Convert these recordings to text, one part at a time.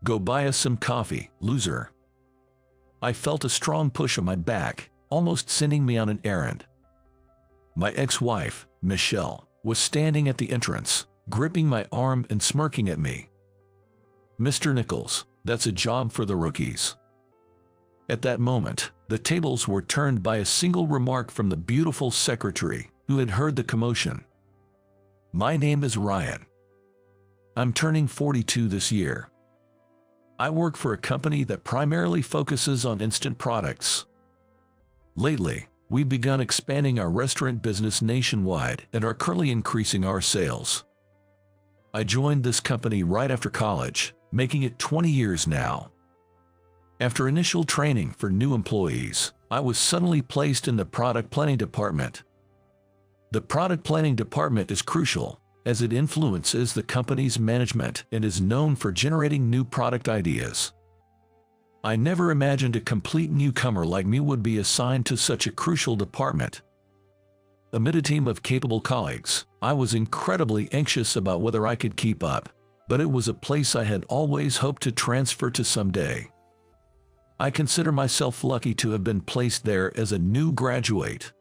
Go buy us some coffee, loser. I felt a strong push on my back, almost sending me on an errand. My ex-wife, Michelle, was standing at the entrance, gripping my arm and smirking at me. "Mr. Nichols, that's a job for the rookies." At that moment, the tables were turned by a single remark from the beautiful secretary, who had heard the commotion. "My name is Ryan. I'm turning 42 this year. I work for a company that primarily focuses on instant products. Lately, we've begun expanding our restaurant business nationwide and are currently increasing our sales. I joined this company right after college, making it 20 years now. After initial training for new employees, I was suddenly placed in the product planning department. The product planning department is crucial, as it influences the company's management and is known for generating new product ideas. I never imagined a complete newcomer like me would be assigned to such a crucial department. Amid a team of capable colleagues, I was incredibly anxious about whether I could keep up, but it was a place I had always hoped to transfer to someday. I consider myself lucky to have been placed there as a new graduate.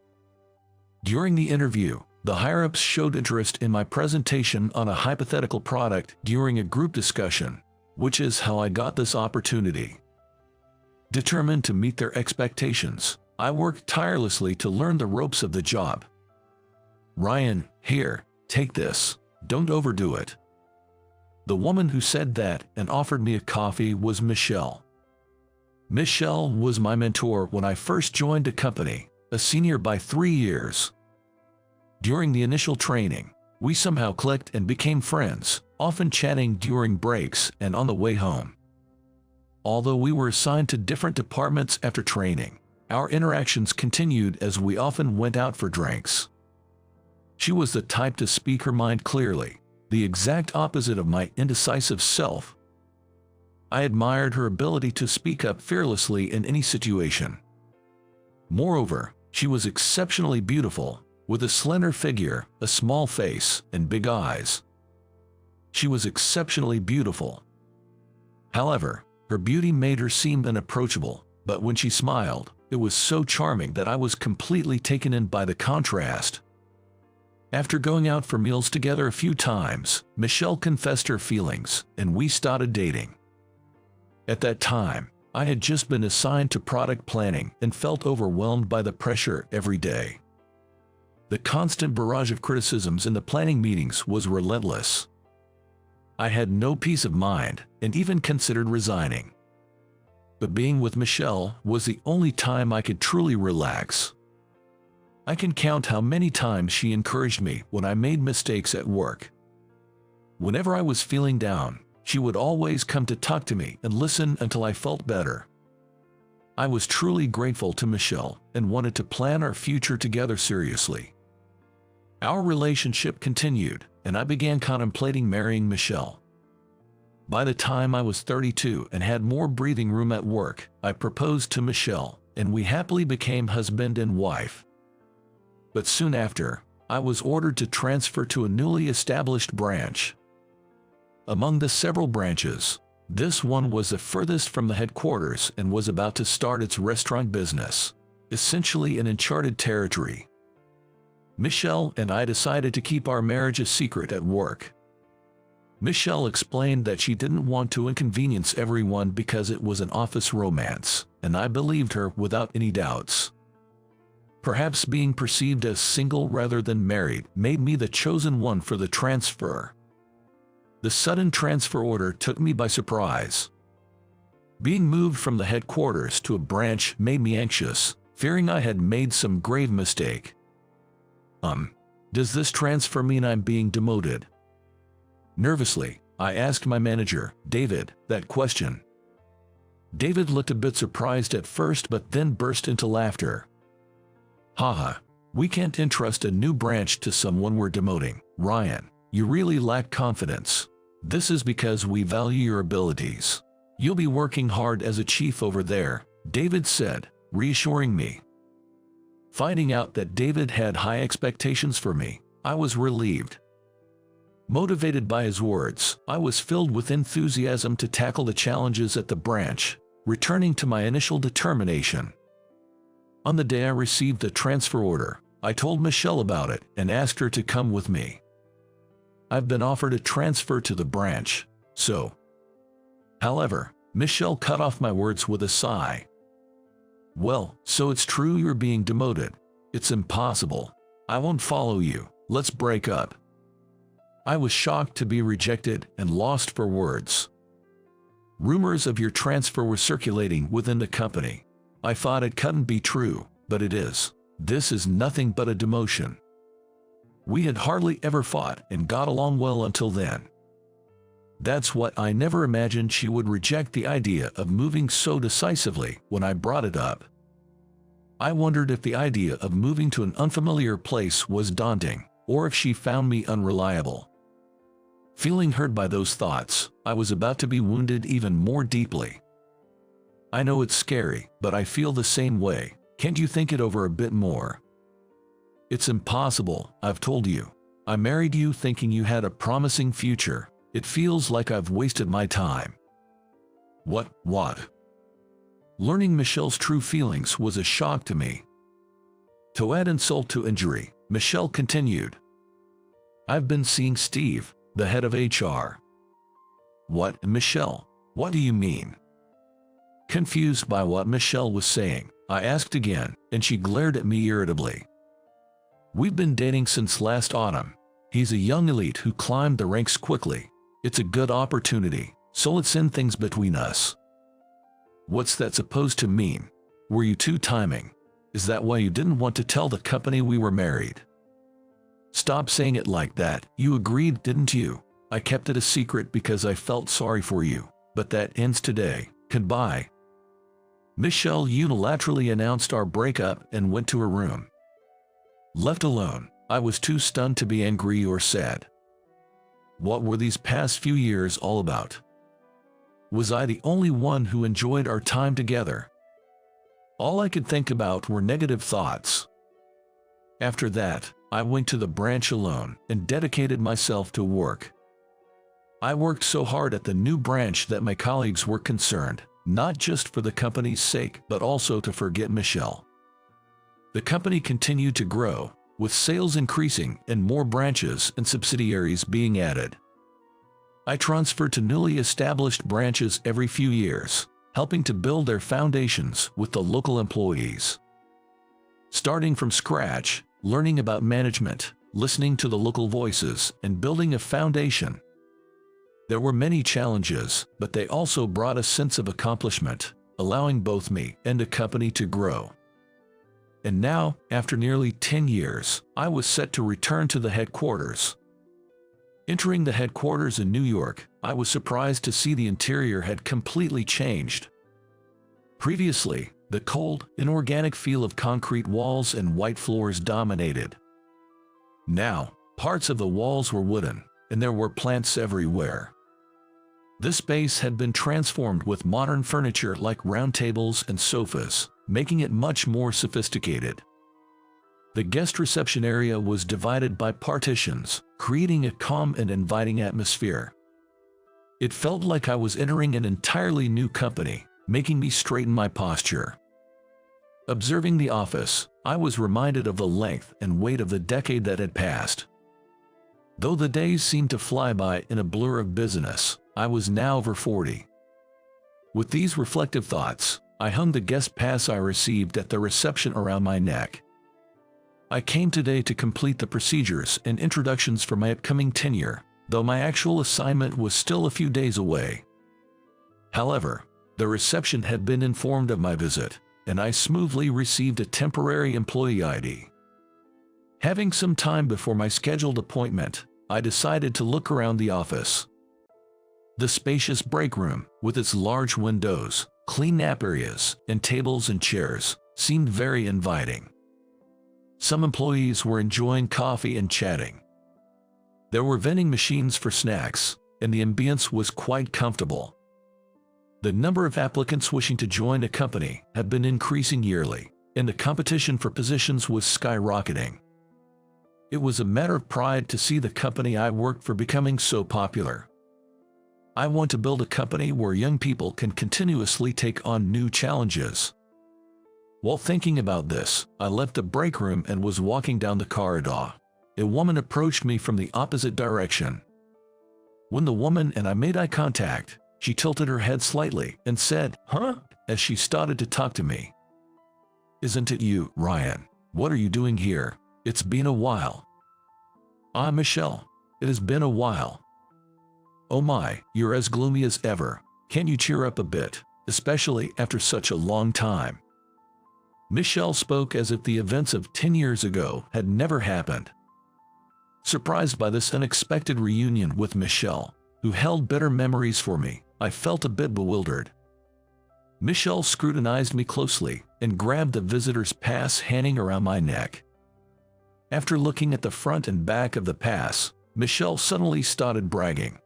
During the interview, the higher-ups showed interest in my presentation on a hypothetical product during a group discussion, which is how I got this opportunity. Determined to meet their expectations, I worked tirelessly to learn the ropes of the job. "Ryan, here, take this. Don't overdo it." The woman who said that and offered me a coffee was Michelle. Michelle was my mentor when I first joined the company, a senior by 3 years. During the initial training, we somehow clicked and became friends, often chatting during breaks and on the way home. Although we were assigned to different departments after training, our interactions continued as we often went out for drinks. She was the type to speak her mind clearly, the exact opposite of my indecisive self. I admired her ability to speak up fearlessly in any situation. Moreover, she was exceptionally beautiful, with a slender figure, a small face, and big eyes. She was exceptionally beautiful. However, her beauty made her seem unapproachable, but when she smiled, it was so charming that I was completely taken in by the contrast. After going out for meals together a few times, Michelle confessed her feelings, and we started dating. At that time, I had just been assigned to product planning and felt overwhelmed by the pressure every day. The constant barrage of criticisms in the planning meetings was relentless. I had no peace of mind and even considered resigning. But being with Michelle was the only time I could truly relax. I can count how many times she encouraged me when I made mistakes at work. Whenever I was feeling down, she would always come to talk to me and listen until I felt better. I was truly grateful to Michelle and wanted to plan our future together seriously. Our relationship continued, and I began contemplating marrying Michelle. By the time I was 32 and had more breathing room at work, I proposed to Michelle, and we happily became husband and wife. But soon after, I was ordered to transfer to a newly established branch. Among the several branches, this one was the furthest from the headquarters and was about to start its restaurant business, essentially an uncharted territory. Michelle and I decided to keep our marriage a secret at work. Michelle explained that she didn't want to inconvenience everyone because it was an office romance, and I believed her without any doubts. Perhaps being perceived as single rather than married made me the chosen one for the transfer. The sudden transfer order took me by surprise. Being moved from the headquarters to a branch made me anxious, fearing I had made some grave mistake. Does this transfer mean I'm being demoted? Nervously, I asked my manager, David, that question. David looked a bit surprised at first but then burst into laughter. Haha, we can't entrust a new branch to someone we're demoting, Ryan. You really lack confidence. This is because we value your abilities. You'll be working hard as a chief over there, David said, reassuring me. Finding out that David had high expectations for me, I was relieved. Motivated by his words, I was filled with enthusiasm to tackle the challenges at the branch, returning to my initial determination. On the day I received the transfer order, I told Michelle about it and asked her to come with me. I've been offered a transfer to the branch, so. However, Michelle cut off my words with a sigh. Well, so it's true you're being demoted. It's impossible. I won't follow you. Let's break up. I was shocked to be rejected and lost for words. Rumors of your transfer were circulating within the company. I thought it couldn't be true, but it is. This is nothing but a demotion. We had hardly ever fought and got along well until then. That's what I never imagined she would reject the idea of moving so decisively when I brought it up. I wondered if the idea of moving to an unfamiliar place was daunting, or if she found me unreliable. Feeling hurt by those thoughts, I was about to be wounded even more deeply. I know it's scary, but I feel the same way. Can't you think it over a bit more? It's impossible, I've told you. I married you thinking you had a promising future. It feels like I've wasted my time. What? Learning Michelle's true feelings was a shock to me. To add insult to injury, Michelle continued. I've been seeing Steve, the head of HR. What, Michelle? What do you mean? Confused by what Michelle was saying, I asked again, and she glared at me irritably. We've been dating since last autumn. He's a young elite who climbed the ranks quickly. It's a good opportunity, so let's end things between us. What's that supposed to mean? Were you two timing? Is that why you didn't want to tell the company we were married? Stop saying it like that. You agreed, didn't you? I kept it a secret because I felt sorry for you, but that ends today. Goodbye. Michelle unilaterally announced our breakup and went to her room. Left alone, I was too stunned to be angry or sad. What were these past few years all about? Was I the only one who enjoyed our time together? All I could think about were negative thoughts. After that, I went to the branch alone and dedicated myself to work. I worked so hard at the new branch that my colleagues were concerned, not just for the company's sake, but also to forget Michelle. The company continued to grow, with sales increasing and more branches and subsidiaries being added. I transferred to newly established branches every few years, helping to build their foundations with the local employees. Starting from scratch, learning about management, listening to the local voices, and building a foundation. There were many challenges, but they also brought a sense of accomplishment, allowing both me and the company to grow. And now, after nearly 10 years, I was set to return to the headquarters. Entering the headquarters in New York, I was surprised to see the interior had completely changed. Previously, the cold, inorganic feel of concrete walls and white floors dominated. Now, parts of the walls were wooden, and there were plants everywhere. This space had been transformed with modern furniture like round tables and sofas, making it much more sophisticated. The guest reception area was divided by partitions, creating a calm and inviting atmosphere. It felt like I was entering an entirely new company, making me straighten my posture. Observing the office, I was reminded of the length and weight of the decade that had passed. Though the days seemed to fly by in a blur of business, I was now over 40. With these reflective thoughts, I hung the guest pass I received at the reception around my neck. I came today to complete the procedures and introductions for my upcoming tenure, though my actual assignment was still a few days away. However, the reception had been informed of my visit, and I smoothly received a temporary employee ID. Having some time before my scheduled appointment, I decided to look around the office. The spacious break room, with its large windows, clean nap areas, and tables and chairs, seemed very inviting. Some employees were enjoying coffee and chatting. There were vending machines for snacks, and the ambience was quite comfortable. The number of applicants wishing to join the company had been increasing yearly, and the competition for positions was skyrocketing. It was a matter of pride to see the company I worked for becoming so popular. I want to build a company where young people can continuously take on new challenges. While thinking about this, I left the break room and was walking down the corridor. A woman approached me from the opposite direction. When the woman and I made eye contact, she tilted her head slightly and said, "Huh?" as she started to talk to me. "Isn't it you, Ryan? What are you doing here? It's been a while." "Ah, Michelle, it has been a while." "Oh my, you're as gloomy as ever. Can't you cheer up a bit, especially after such a long time?" Michelle spoke as if the events of 10 years ago had never happened. Surprised by this unexpected reunion with Michelle, who held bitter memories for me, I felt a bit bewildered. Michelle scrutinized me closely and grabbed the visitor's pass hanging around my neck. After looking at the front and back of the pass, Michelle suddenly started bragging.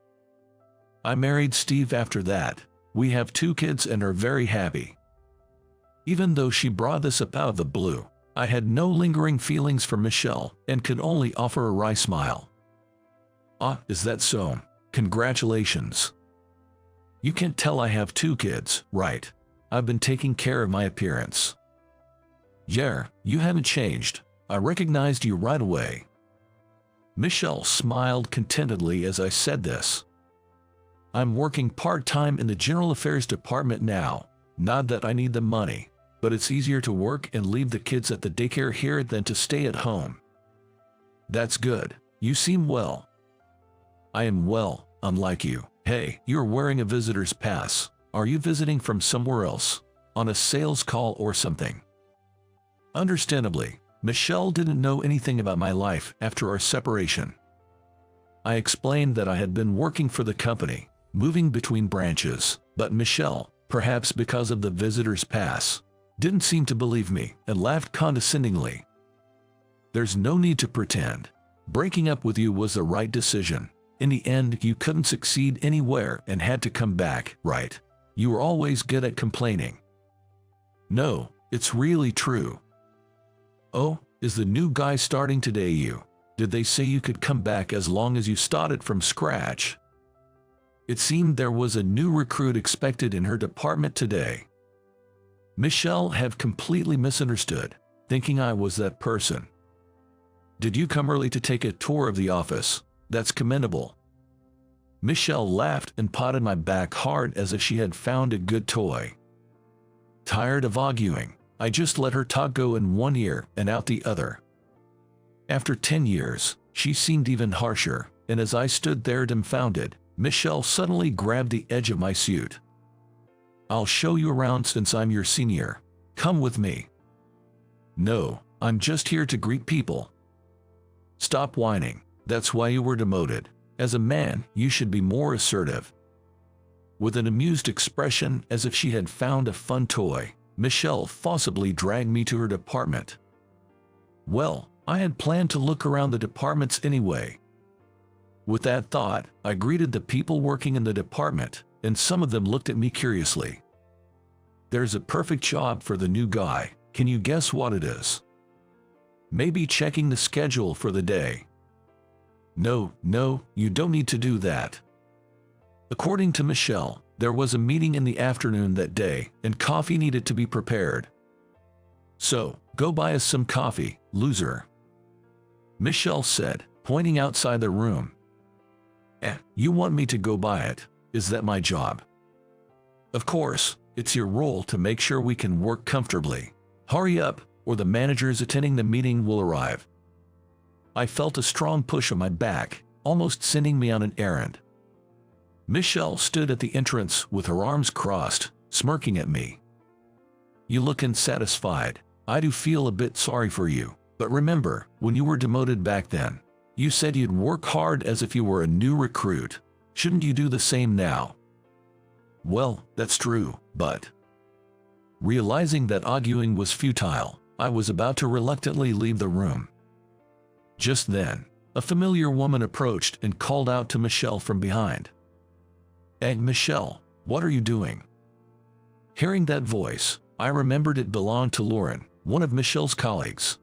"I married Steve after that. We have 2 kids and are very happy." Even though she brought this up out of the blue, I had no lingering feelings for Michelle and could only offer a wry smile. "Ah, is that so? Congratulations. You can't tell I have 2 kids, right? I've been taking care of my appearance." "Yeah, you haven't changed. I recognized you right away." Michelle smiled contentedly as I said this. "I'm working part-time in the General Affairs Department now. Not that I need the money, but it's easier to work and leave the kids at the daycare here than to stay at home." "That's good. You seem well." "I am well, unlike you. Hey, you're wearing a visitor's pass. Are you visiting from somewhere else? On a sales call or something?" Understandably, Michelle didn't know anything about my life after our separation. I explained that I had been working for the company, moving between branches, but Michelle, perhaps because of the visitor's pass, didn't seem to believe me and laughed condescendingly. "There's no need to pretend. Breaking up with you was the right decision. In the end, you couldn't succeed anywhere and had to come back, right? You were always good at complaining." "No, it's really true." "Oh, is the new guy starting today did they say you could come back as long as you started from scratch?" It seemed there was a new recruit expected in her department today. Michelle had completely misunderstood, thinking I was that person. "Did you come early to take a tour of the office? That's commendable." Michelle laughed and patted my back hard as if she had found a good toy. Tired of arguing, I just let her talk go in one ear and out the other. After 10 years, she seemed even harsher, and as I stood there dumbfounded, Michelle suddenly grabbed the edge of my suit. "I'll show you around since I'm your senior. Come with me." "No, I'm just here to greet people." "Stop whining. That's why you were demoted. As a man, you should be more assertive." With an amused expression as if she had found a fun toy, Michelle forcibly dragged me to her department. Well, I had planned to look around the departments anyway. With that thought, I greeted the people working in the department, and some of them looked at me curiously. "There's a perfect job for the new guy. Can you guess what it is?" "Maybe checking the schedule for the day." No, you don't need to do that." According to Michelle, there was a meeting in the afternoon that day, and coffee needed to be prepared. "So, go buy us some coffee, loser," Michelle said, pointing outside the room. You want me to go buy it? Is that my job?" "Of course, it's your role to make sure we can work comfortably. Hurry up, or the managers attending the meeting will arrive." I felt a strong push on my back, almost sending me on an errand. Michelle stood at the entrance with her arms crossed, smirking at me. "You look unsatisfied. I do feel a bit sorry for you, but remember, when you were demoted back then, you said you'd work hard as if you were a new recruit. Shouldn't you do the same now?" "Well, that's true, but..." Realizing that arguing was futile, I was about to reluctantly leave the room. Just then, a familiar woman approached and called out to Michelle from behind. "Hey, Michelle, what are you doing?" Hearing that voice, I remembered it belonged to Lauren, one of Michelle's colleagues.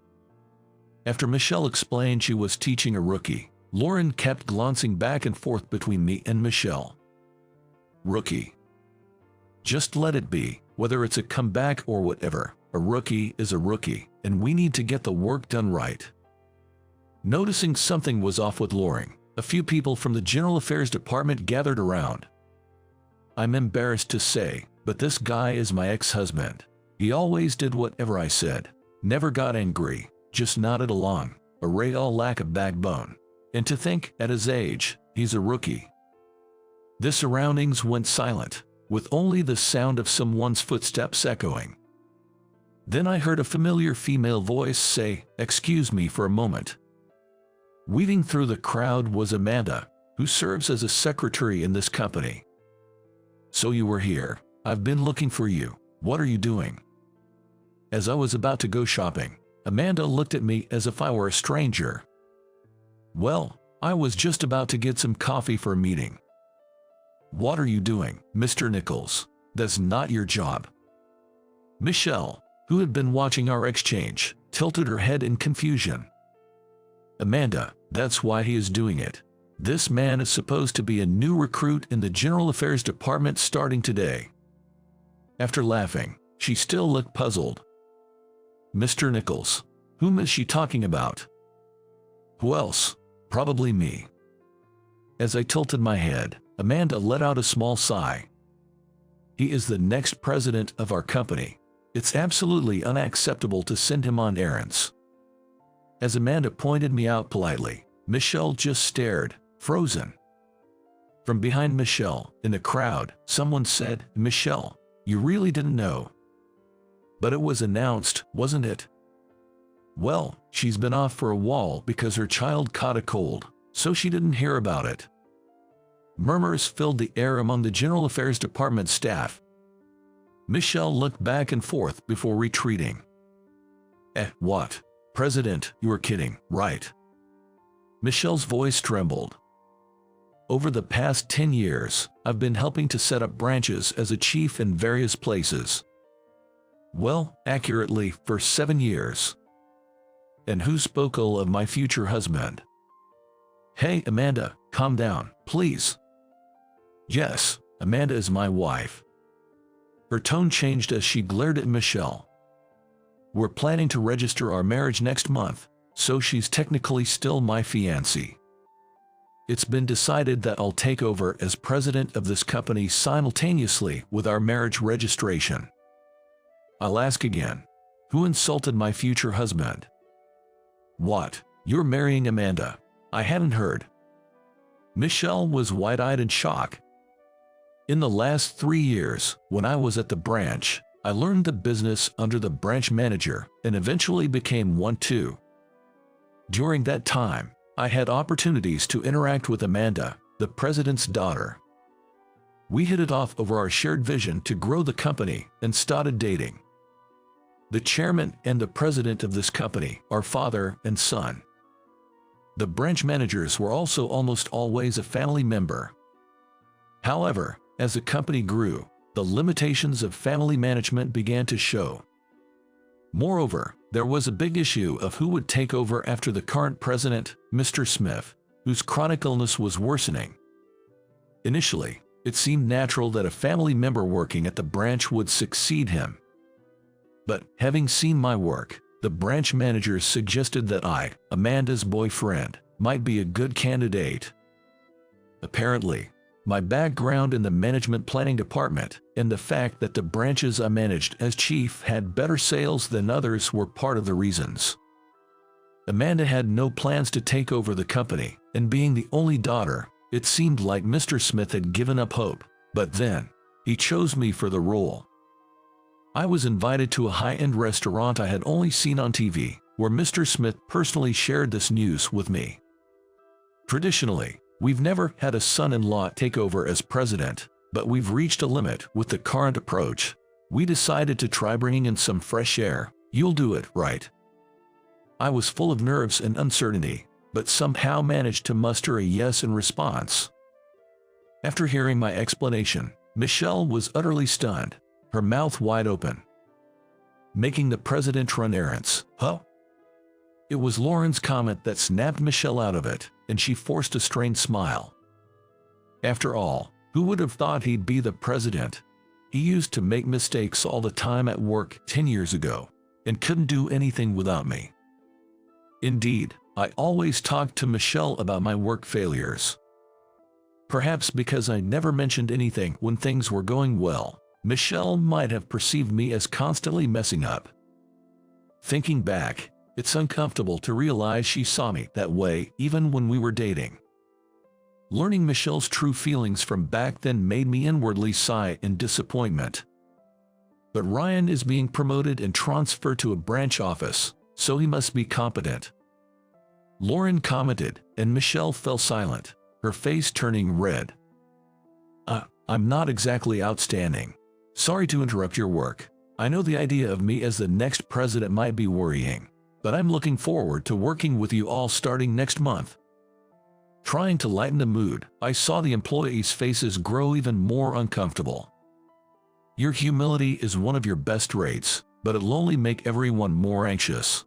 After Michelle explained she was teaching a rookie, Lauren kept glancing back and forth between me and Michelle. Rookie. Just let it be, whether it's a comeback or whatever. A rookie is a rookie, and we need to get the work done right. Noticing something was off with Lauren, a few people from the General Affairs Department gathered around. I'm embarrassed to say, but this guy is my ex-husband. He always did whatever I said, never got angry, just nodded along, a real lack of backbone. And to think, at his age, he's a rookie. The surroundings went silent, with only the sound of someone's footsteps echoing. Then I heard a familiar female voice say, "Excuse me for a moment." Weaving through the crowd was Amanda, who serves as a secretary in this company. "So you were here. I've been looking for you. What are you doing?" As I was about to go shopping, Amanda looked at me as if I were a stranger. "Well, I was just about to get some coffee for a meeting." "What are you doing, Mr. Nichols? That's not your job." Michelle, who had been watching our exchange, tilted her head in confusion. "Amanda, that's why he is doing it. This man is supposed to be a new recruit in the General Affairs Department starting today." After laughing, she still looked puzzled. "Mr. Nichols, whom is she talking about?" "Who else? Probably me." As I tilted my head, Amanda let out a small sigh. "He is the next president of our company. It's absolutely unacceptable to send him on errands." As Amanda pointed me out politely, Michelle just stared, frozen. From behind Michelle, in the crowd, someone said, "Michelle, you really didn't know?" "But it was announced, wasn't it?" "Well, she's been off for a while because her child caught a cold, so she didn't hear about it." Murmurs filled the air among the General Affairs Department staff. Michelle looked back and forth before retreating. What? President, you are kidding, right?" Michelle's voice trembled. "Over the past 10 years, I've been helping to set up branches as a chief in various places. Well, accurately, for 7 years. And who spoke ill of my future husband?" "Hey, Amanda, calm down, please." "Yes, Amanda is my wife." Her tone changed as she glared at Michelle. "We're planning to register our marriage next month, so she's technically still my fiancée. It's been decided that I'll take over as president of this company simultaneously with our marriage registration. I'll ask again, who insulted my future husband?" "What? You're marrying Amanda? I hadn't heard." Michelle was wide-eyed in shock. "In the last 3 years, when I was at the branch, I learned the business under the branch manager and eventually became one too. During that time, I had opportunities to interact with Amanda, the president's daughter. We hit it off over our shared vision to grow the company and started dating. The chairman and the president of this company are father and son. The branch managers were also almost always a family member. However, as the company grew, the limitations of family management began to show. Moreover, there was a big issue of who would take over after the current president, Mr. Smith, whose chronic illness was worsening. Initially, it seemed natural that a family member working at the branch would succeed him. But, having seen my work, the branch managers suggested that I, Amanda's boyfriend, might be a good candidate. Apparently, my background in the management planning department and the fact that the branches I managed as chief had better sales than others were part of the reasons. Amanda had no plans to take over the company, and being the only daughter, it seemed like Mr. Smith had given up hope, but then, he chose me for the role. I was invited to a high-end restaurant I had only seen on TV, where Mr. Smith personally shared this news with me. Traditionally, we've never had a son-in-law take over as president, but we've reached a limit with the current approach. We decided to try bringing in some fresh air. You'll do it, right? I was full of nerves and uncertainty, but somehow managed to muster a yes in response. After hearing my explanation, Michelle was utterly stunned, her mouth wide open. Making the president run errands, huh? It was Lauren's comment that snapped Michelle out of it, and she forced a strained smile. After all, who would have thought he'd be the president? He used to make mistakes all the time at work 10 years ago, and couldn't do anything without me. Indeed, I always talked to Michelle about my work failures. Perhaps because I never mentioned anything when things were going well, Michelle might have perceived me as constantly messing up. Thinking back, it's uncomfortable to realize she saw me that way even when we were dating. Learning Michelle's true feelings from back then made me inwardly sigh in disappointment. But Ryan is being promoted and transferred to a branch office, so he must be competent. Lauren commented, and Michelle fell silent, her face turning red. I'm not exactly outstanding. Sorry to interrupt your work. I know the idea of me as the next president might be worrying, but I'm looking forward to working with you all starting next month. Trying to lighten the mood, I saw the employees' faces grow even more uncomfortable. Your humility is one of your best traits, but it'll only make everyone more anxious.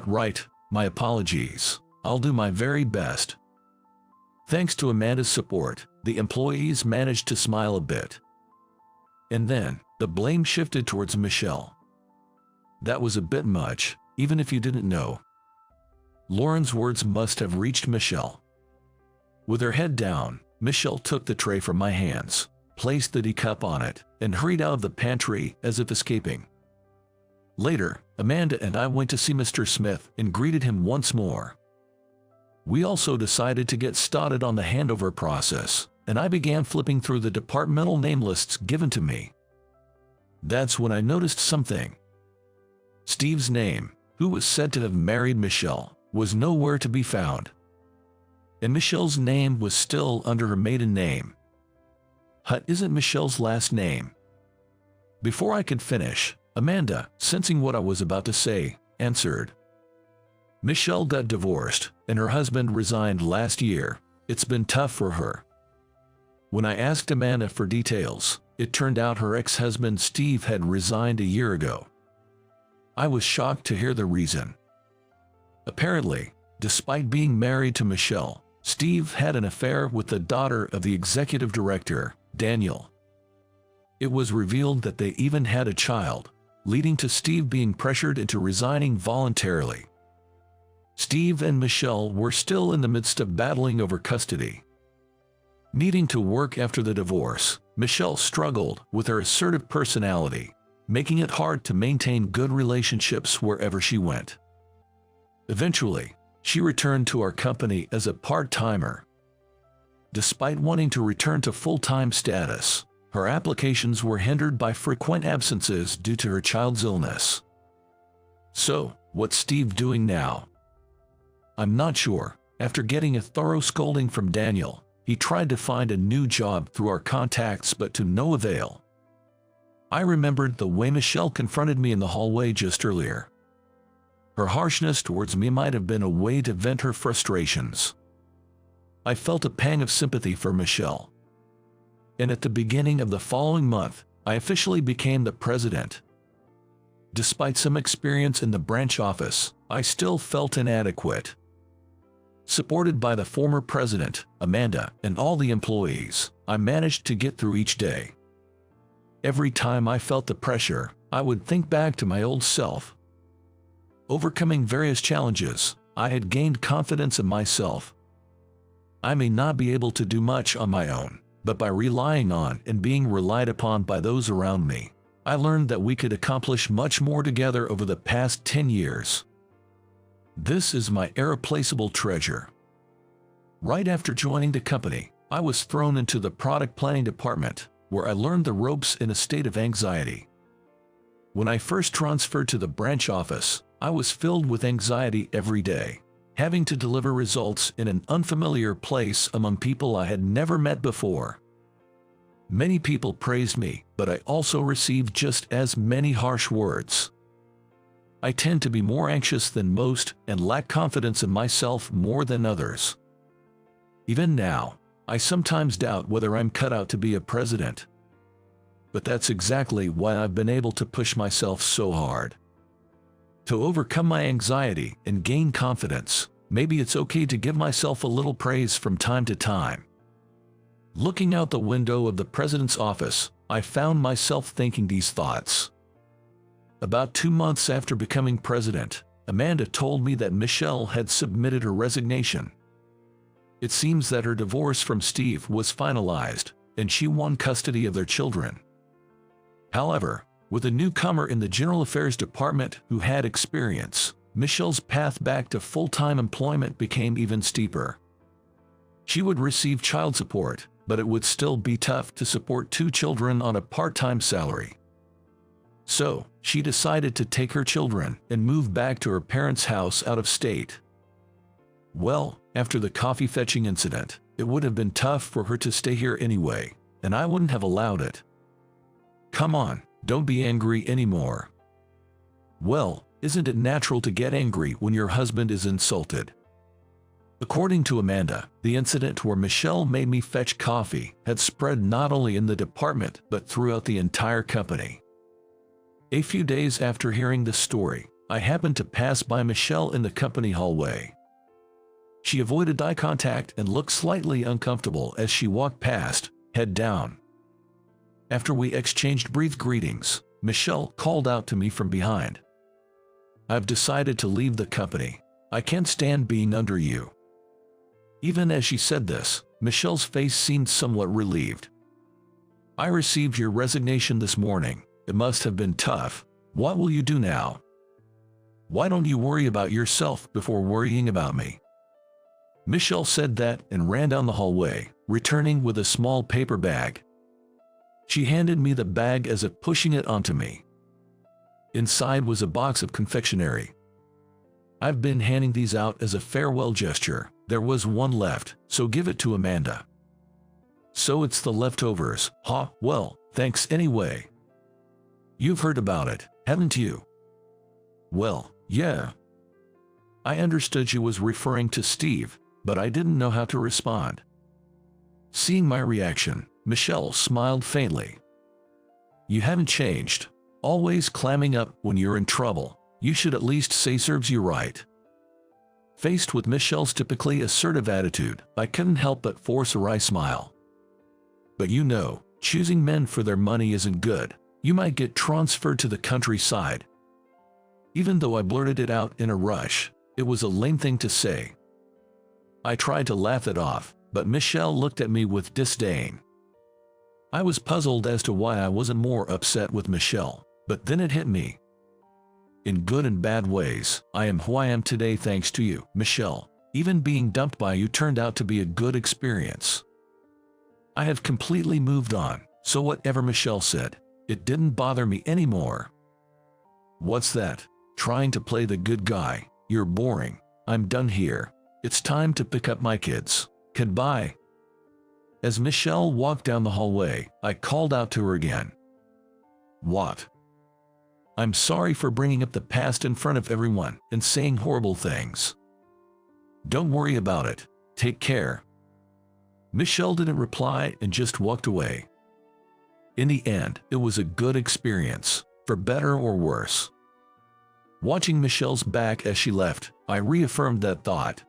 Right, my apologies. I'll do my very best. Thanks to Amanda's support, the employees managed to smile a bit. And then, the blame shifted towards Michelle. That was a bit much, even if you didn't know. Lauren's words must have reached Michelle. With her head down, Michelle took the tray from my hands, placed the teacup on it, and hurried out of the pantry as if escaping. Later, Amanda and I went to see Mr. Smith and greeted him once more. We also decided to get started on the handover process, and I began flipping through the departmental name lists given to me. That's when I noticed something. Steve's name, who was said to have married Michelle, was nowhere to be found. And Michelle's name was still under her maiden name. Hutt isn't Michelle's last name. Before I could finish, Amanda, sensing what I was about to say, answered. Michelle got divorced, and her husband resigned last year. It's been tough for her. When I asked Amanda for details, it turned out her ex-husband Steve had resigned a year ago. I was shocked to hear the reason. Apparently, despite being married to Michelle, Steve had an affair with the daughter of the executive director, Daniel. It was revealed that they even had a child, leading to Steve being pressured into resigning voluntarily. Steve and Michelle were still in the midst of battling over custody. Needing to work after the divorce, Michelle struggled with her assertive personality, making it hard to maintain good relationships wherever she went. Eventually, she returned to our company as a part-timer. Despite wanting to return to full-time status, her applications were hindered by frequent absences due to her child's illness. So, what's Steve doing now? I'm not sure. After getting a thorough scolding from Daniel, he tried to find a new job through our contacts but to no avail. I remembered the way Michelle confronted me in the hallway just earlier. Her harshness towards me might have been a way to vent her frustrations. I felt a pang of sympathy for Michelle. And at the beginning of the following month, I officially became the president. Despite some experience in the branch office, I still felt inadequate. Supported by the former president, Amanda, and all the employees, I managed to get through each day. Every time I felt the pressure, I would think back to my old self. Overcoming various challenges, I had gained confidence in myself. I may not be able to do much on my own, but by relying on and being relied upon by those around me, I learned that we could accomplish much more together over the past 10 years. This is my irreplaceable treasure. Right after joining the company, I was thrown into the product planning department, where I learned the ropes in a state of anxiety. When I first transferred to the branch office, I was filled with anxiety every day, having to deliver results in an unfamiliar place among people I had never met before. Many people praised me, but I also received just as many harsh words. I tend to be more anxious than most and lack confidence in myself more than others. Even now, I sometimes doubt whether I'm cut out to be a president. But that's exactly why I've been able to push myself so hard. To overcome my anxiety and gain confidence, maybe it's okay to give myself a little praise from time to time. Looking out the window of the president's office, I found myself thinking these thoughts. About 2 months after becoming president, Amanda told me that Michelle had submitted her resignation. It seems that her divorce from Steve was finalized, and she won custody of their children. However, with a newcomer in the General Affairs Department who had experience, Michelle's path back to full-time employment became even steeper. She would receive child support, but it would still be tough to support 2 children on a part-time salary. So, she decided to take her children and move back to her parents' house out of state. Well, after the coffee fetching incident, it would have been tough for her to stay here anyway, and I wouldn't have allowed it. Come on, don't be angry anymore. Well, isn't it natural to get angry when your husband is insulted? According to Amanda, the incident where Michelle made me fetch coffee had spread not only in the department but throughout the entire company. A few days after hearing this story, I happened to pass by Michelle in the company hallway. She avoided eye contact and looked slightly uncomfortable as she walked past, head down. After we exchanged brief greetings, Michelle called out to me from behind. "I've decided to leave the company. I can't stand being under you." Even as she said this, Michelle's face seemed somewhat relieved. "I received your resignation this morning. It must have been tough. What will you do now? Why don't you worry about yourself before worrying about me?" Michelle said that and ran down the hallway, returning with a small paper bag. She handed me the bag as if pushing it onto me. Inside was a box of confectionery. "I've been handing these out as a farewell gesture. There was one left, so give it to Amanda." "So it's the leftovers, huh? Well, thanks anyway. You've heard about it, haven't you?" "Well, yeah." I understood she was referring to Steve, but I didn't know how to respond. Seeing my reaction, Michelle smiled faintly. "You haven't changed. Always clamming up when you're in trouble. You should at least say serves you right." Faced with Michelle's typically assertive attitude, I couldn't help but force a wry smile. "But you know, choosing men for their money isn't good. You might get transferred to the countryside." Even though I blurted it out in a rush, it was a lame thing to say. I tried to laugh it off, but Michelle looked at me with disdain. I was puzzled as to why I wasn't more upset with Michelle, but then it hit me. In good and bad ways, I am who I am today thanks to you, Michelle. Even being dumped by you turned out to be a good experience. I have completely moved on, so whatever Michelle said, it didn't bother me anymore. "What's that? Trying to play the good guy? You're boring. I'm done here. It's time to pick up my kids. Goodbye." As Michelle walked down the hallway, I called out to her again. "What?" "I'm sorry for bringing up the past in front of everyone and saying horrible things." "Don't worry about it. Take care." Michelle didn't reply and just walked away. In the end, it was a good experience, for better or worse. Watching Michelle's back as she left, I reaffirmed that thought.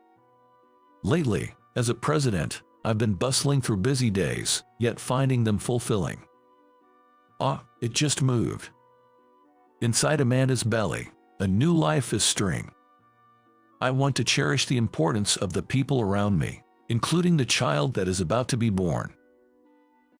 Lately, as a president, I've been bustling through busy days, yet finding them fulfilling. It just moved. Inside Amanda's belly, a new life is stirring. I want to cherish the importance of the people around me, including the child that is about to be born.